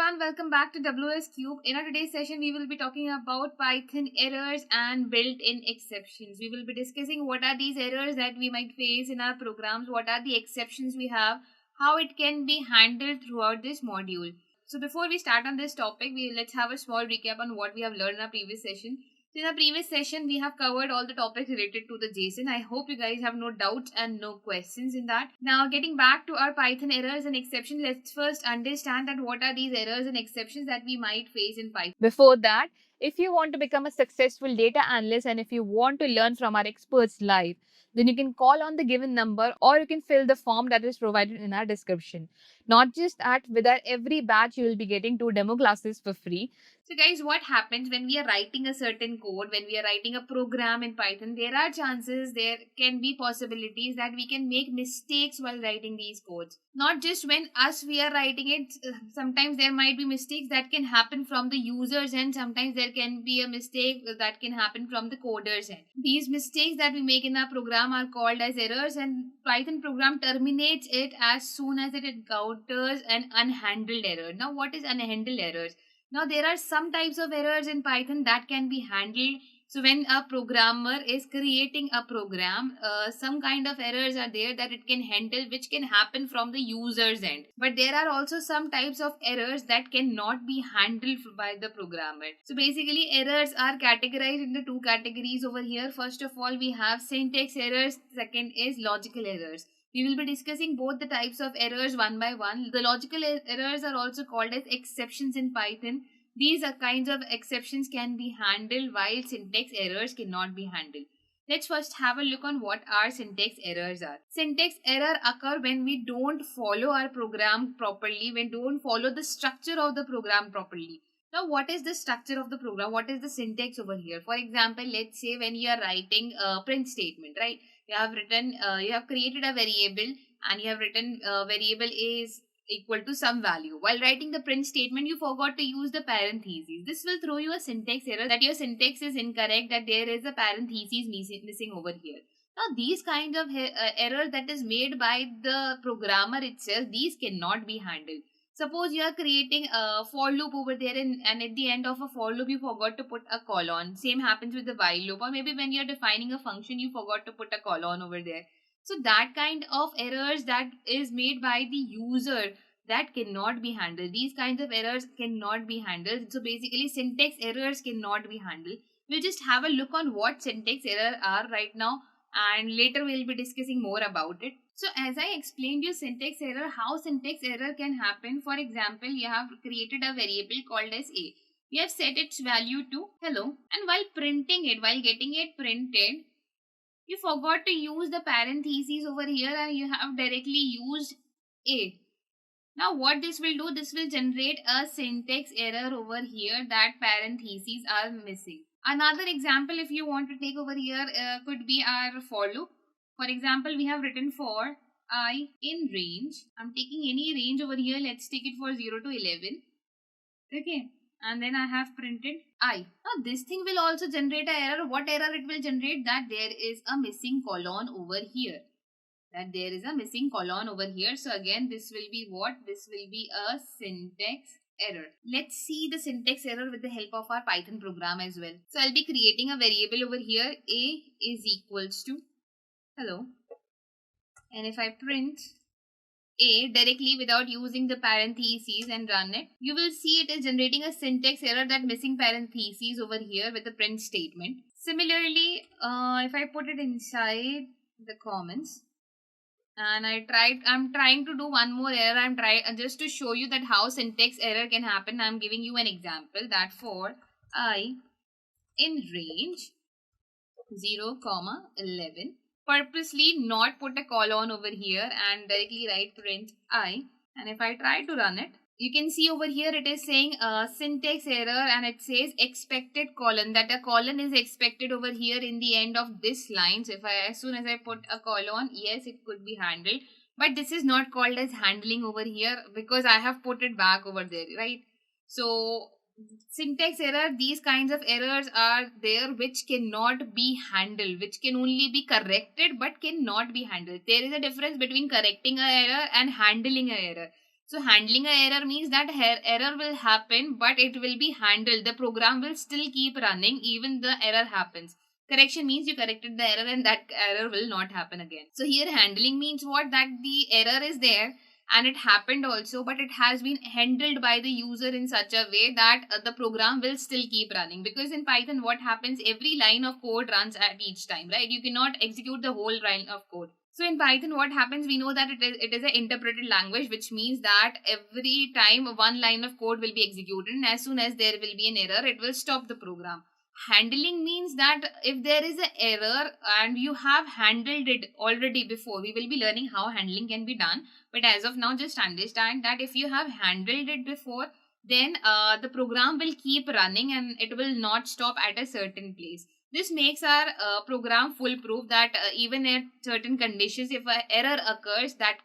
everyone, welcome back to WS Cube. In our today's session, we will be talking about Python errors and built-in exceptions. We will be discussing what are these errors that we might face in our programs, what are the exceptions we have, how it can be handled throughout this module. So before we start on this topic, let's have a small recap on what we have learned in our previous session. So in our previous session, we have covered all the topics related to the JSON. I hope you guys have no doubts and no questions in that. Now, getting back to our Python errors and exceptions, let's first understand that what are these errors and exceptions that we might face in Python. Before that, if you want to become a successful data analyst and if you want to learn from our experts live, then you can call on the given number or you can fill the form that is provided in our description. Not just that, with our every batch, you will be getting 2 demo classes for free. So guys, what happens when we are writing a certain code, when we are writing a program in Python, there are chances, there can be possibilities that we can make mistakes while writing these codes. Not just when we are writing it, sometimes there might be mistakes that can happen from the users end, sometimes there can be a mistake that can happen from the coders end. These mistakes that we make in our program are called as errors, and Python program terminates it as soon as it encounters an unhandled error. Now, what is unhandled errors? Now, there are some types of errors in Python that can be handled. So, when a programmer is creating a program, some kind of errors are there that it can handle, which can happen from the user's end. But there are also some types of errors that cannot be handled by the programmer. So, basically, errors are categorized into 2 categories over here. First of all, we have syntax errors. Second is logical errors. We will be discussing both the types of errors one by one. The logical errors are also called as exceptions in Python. These are kinds of exceptions can be handled while syntax errors cannot be handled. Let's first have a look on what our syntax errors are. Syntax error occur when we don't follow our program properly, when we don't follow the structure of the program properly. Now, what is the structure of the program? What is the syntax over here? For example, let's say when you are writing a print statement, right? You have created a variable and you have written variable is equal to some value. While writing the print statement, you forgot to use the parentheses. This will throw you a syntax error that your syntax is incorrect, that there is a parentheses missing over here. Now, these kinds of error that is made by the programmer itself, these cannot be handled. Suppose you are creating a for loop over there and at the end of a for loop you forgot to put a colon. Same happens with the while loop, or maybe when you are defining a function you forgot to put a colon over there. So that kind of errors that is made by the user, that cannot be handled. These kinds of errors cannot be handled. So basically syntax errors cannot be handled. We'll just have a look on what syntax error are right now, and later we'll be discussing more about it. So as I explained you syntax error, how syntax error can happen. For example, you have created a variable called as a. We have set its value to hello, and while printing it, while getting it printed, you forgot to use the parentheses over here and you have directly used a. Now what this will do, this will generate a syntax error over here that parentheses are missing. Another example if you want to take over here could be our for loop. For example, we have written for I in range. I'm taking any range over here. Let's take it for 0 to 11. Okay. And then I have printed I. Now this thing will also generate an error. What error it will generate? That there is a missing colon over here. So again, this will be what? This will be a syntax error. Let's see the syntax error with the help of our Python program as well. So I'll be creating a variable over here. A is equals to hello. And if I print a directly without using the parentheses and run it, you will see it is generating a syntax error, that missing parentheses over here with the print statement. Similarly, if I put it inside the comments, and I'm trying to do one more error. I'm trying just to show you that how syntax error can happen. I'm giving you an example that for I in range 0, 11, purposely not put a colon over here and directly write print I. And if I try to run it, you can see over here it is saying syntax error and it says expected colon, that a colon is expected over here in the end of this line. So as soon as I put a colon, yes, it could be handled. But this is not called as handling over here because I have put it back over there, right? So syntax error, these kinds of errors are there which cannot be handled, which can only be corrected but cannot be handled. There is a difference between correcting an error and handling an error. So handling a error means that error will happen, but it will be handled. The program will still keep running even the error happens. Correction means you corrected the error and that error will not happen again. So here handling means what? That the error is there and it happened also, but it has been handled by the user in such a way that the program will still keep running. Because in Python what happens, every line of code runs at each time, right? You cannot execute the whole line of code. So in Python what happens, we know that it is an interpreted language, which means that every time one line of code will be executed and as soon as there will be an error, it will stop the program. Handling means that if there is an error and you have handled it already before, we will be learning how handling can be done, but as of now just understand that if you have handled it before, then the program will keep running and it will not stop at a certain place. This makes our program foolproof, that even at certain conditions, if an error occurs, that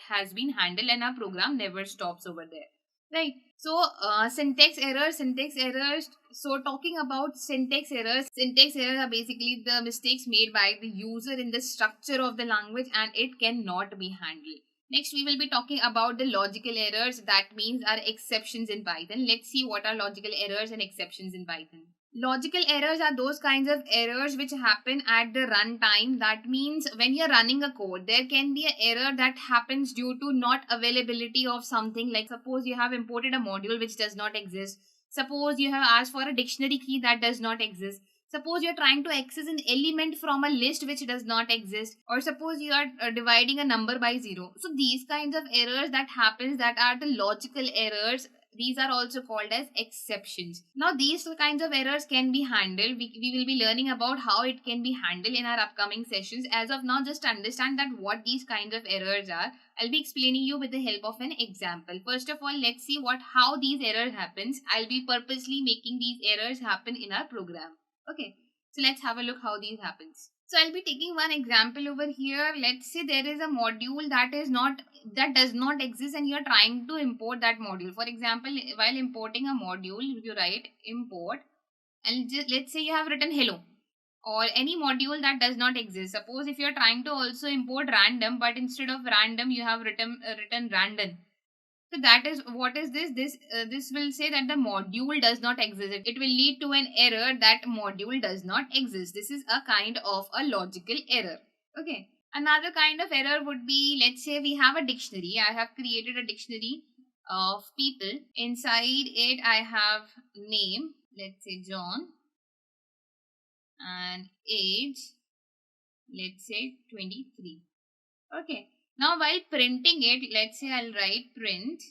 has been handled and our program never stops over there, right? So syntax errors. So talking about syntax errors are basically the mistakes made by the user in the structure of the language and it cannot be handled. Next, we will be talking about the logical errors. That means are exceptions in Python. Let's see what are logical errors and exceptions in Python. Logical errors are those kinds of errors which happen at the runtime. That means when you're running a code, there can be an error that happens due to not availability of something. Like suppose you have imported a module which does not exist. Suppose you have asked for a dictionary key that does not exist. Suppose you're trying to access an element from a list which does not exist. Or suppose you are dividing a number by 0. So these kinds of errors that happens, that are the logical errors. These are also called as exceptions. Now these kinds of errors can be handled. We will be learning about how it can be handled in our upcoming sessions. As of now, just understand that what these kinds of errors are. I'll be explaining you with the help of an example. First of all, let's see how these errors happens. I'll be purposely making these errors happen in our program. Okay, so let's have a look how these happens. So I'll be taking one example over here. Let's say there is a module that does not exist and you're trying to import that module. For example, while importing a module, you write import and let's say you have written hello or any module that does not exist. Suppose if you're trying to also import random, but instead of random you have written random. So that is what is this? This will say that the module does not exist. It will lead to an error that module does not exist. This is a kind of a logical error. Okay. Another kind of error would be, let's say we have a dictionary. I have created a dictionary of people. Inside it I have name, let's say John, and age, let's say 23. Okay. Now while printing it, let's say I'll write print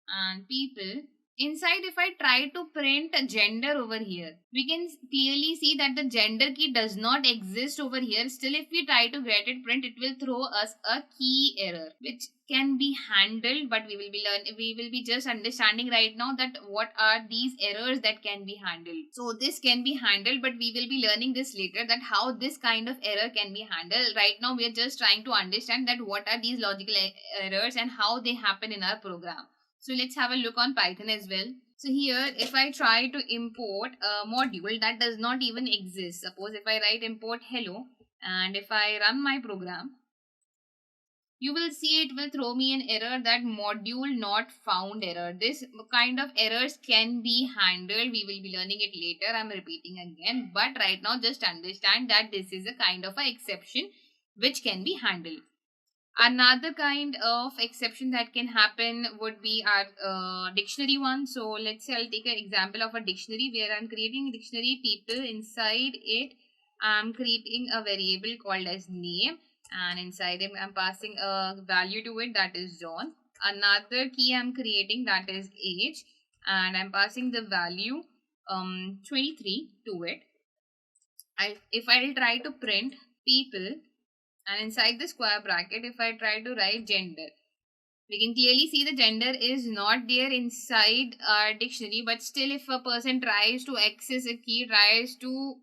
and people. Inside, if I try to print gender over here, we can clearly see that the gender key does not exist over here. Still, if we try to get it print, it will throw us a key error, which can be handled, but we will be just understanding right now that what are these errors that can be handled. So this can be handled, but we will be learning this later, that how this kind of error can be handled. Right now we are just trying to understand that what are these logical errors and how they happen in our program. So let's have a look on Python as well. So here, if I try to import a module that does not even exist, suppose if I write import hello and if I run my program, you will see it will throw me an error, that module not found error. This kind of errors can be handled. We will be learning it later. I'm repeating again. But right now, just understand that this is a kind of an exception which can be handled. Another kind of exception that can happen would be our dictionary one. So let's say I'll take an example of a dictionary where I'm creating a dictionary people. Inside it, I'm creating a variable called as name, and inside it I'm passing a value to it, that is John. Another key I'm creating, that is age, and I'm passing the value 23 to it. If I'll try to print people, and inside the square bracket, if I try to write gender, we can clearly see the gender is not there inside our dictionary. But still, if a person tries to access a key, tries to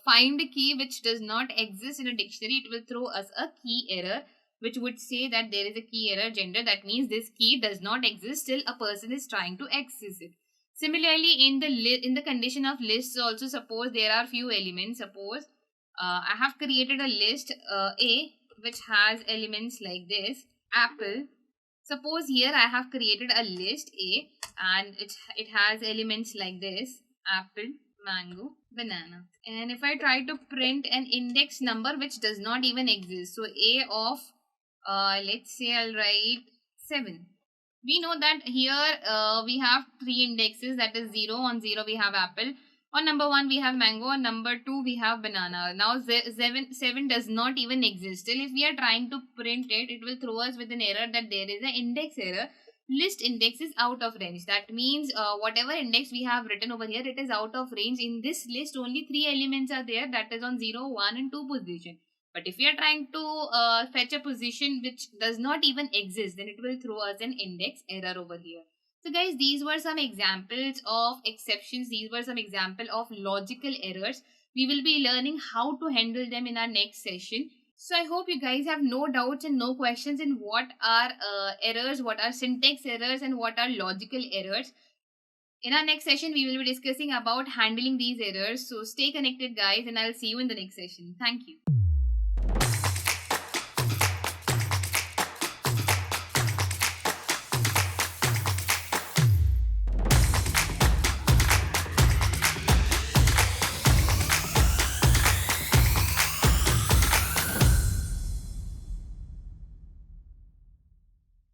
find a key which does not exist in a dictionary, it will throw us a key error, which would say that there is a key error gender. That means this key does not exist. Still, a person is trying to access it. Similarly, in the condition of lists also, suppose there are few elements. Suppose I have created a list A which has elements like this: apple, Suppose here I have created a list A, and it has elements like this: apple, mango, banana. And if I try to print an index number which does not even exist, so A of let's say I'll write 7. We know that here we have 3 indexes, that is 0. On 0 we have apple, on number 1 we have mango, on number 2 we have banana. Now 7 does not even exist. Still, if we are trying to print it, it will throw us with an error that there is an index error. List index is out of range. That means whatever index we have written over here, it is out of range. In this list only 3 elements are there, that is on 0, 1 and 2 position. But if we are trying to fetch a position which does not even exist, then it will throw us an index error over here. So guys, these were some examples of exceptions. These were some example of logical errors. We will be learning how to handle them in our next session. So I hope you guys have no doubts and no questions in what are errors, what are syntax errors, and what are logical errors. In our next session, we will be discussing about handling these errors. So stay connected guys, and I'll see you in the next session. Thank you.